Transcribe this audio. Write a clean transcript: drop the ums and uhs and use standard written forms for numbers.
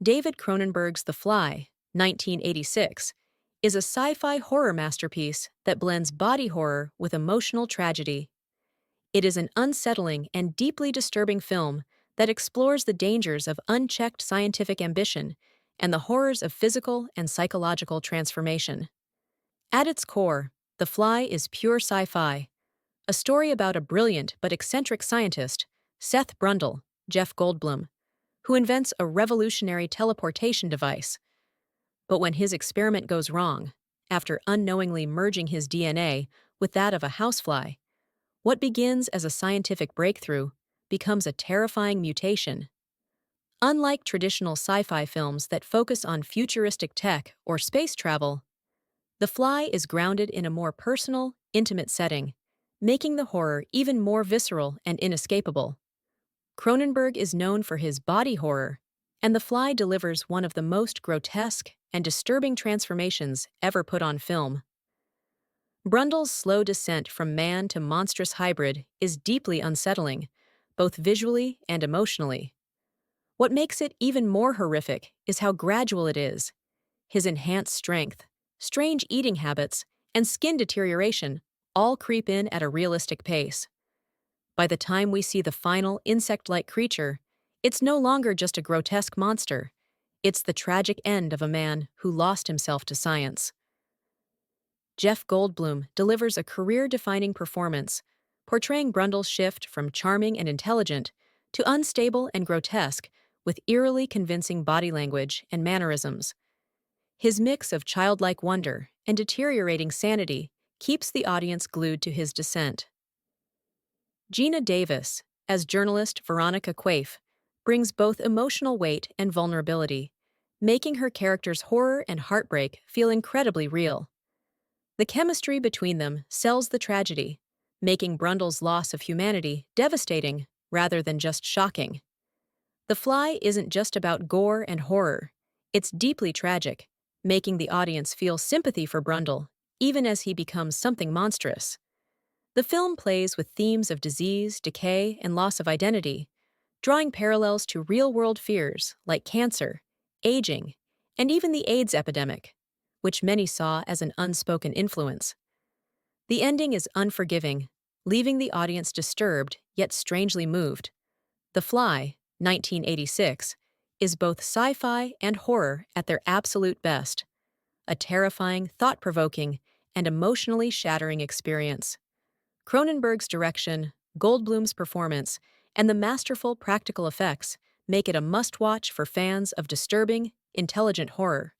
David Cronenberg's The Fly, 1986, is a sci-fi horror masterpiece that blends body horror with emotional tragedy. It is an unsettling and deeply disturbing film that explores the dangers of unchecked scientific ambition and the horrors of physical and psychological transformation. At its core, The Fly is pure sci-fi, a story about a brilliant but eccentric scientist, Seth Brundle, Jeff Goldblum, who invents a revolutionary teleportation device. But when his experiment goes wrong, after unknowingly merging his DNA with that of a housefly, what begins as a scientific breakthrough becomes a terrifying mutation. Unlike traditional sci-fi films that focus on futuristic tech or space travel, The Fly is grounded in a more personal, intimate setting, making the horror even more visceral and inescapable. Cronenberg is known for his body horror, and The Fly delivers one of the most grotesque and disturbing transformations ever put on film. Brundle's slow descent from man to monstrous hybrid is deeply unsettling, both visually and emotionally. What makes it even more horrific is how gradual it is. His enhanced strength, strange eating habits, and skin deterioration all creep in at a realistic pace. By the time we see the final insect-like creature, it's no longer just a grotesque monster. It's the tragic end of a man who lost himself to science. Jeff Goldblum delivers a career-defining performance, portraying Brundle's shift from charming and intelligent to unstable and grotesque with eerily convincing body language and mannerisms. His mix of childlike wonder and deteriorating sanity keeps the audience glued to his descent. Geena Davis, as journalist Veronica Quaife, brings both emotional weight and vulnerability, making her character's horror and heartbreak feel incredibly real. The chemistry between them sells the tragedy, making Brundle's loss of humanity devastating rather than just shocking. The Fly isn't just about gore and horror, it's deeply tragic, making the audience feel sympathy for Brundle, even as he becomes something monstrous. The film plays with themes of disease, decay, and loss of identity, drawing parallels to real-world fears like cancer, aging, and even the AIDS epidemic, which many saw as an unspoken influence. The ending is unforgiving, leaving the audience disturbed yet strangely moved. The Fly, 1986, is both sci-fi and horror at their absolute best, a terrifying, thought-provoking, and emotionally shattering experience. Cronenberg's direction, Goldblum's performance, and the masterful practical effects make it a must-watch for fans of disturbing, intelligent horror.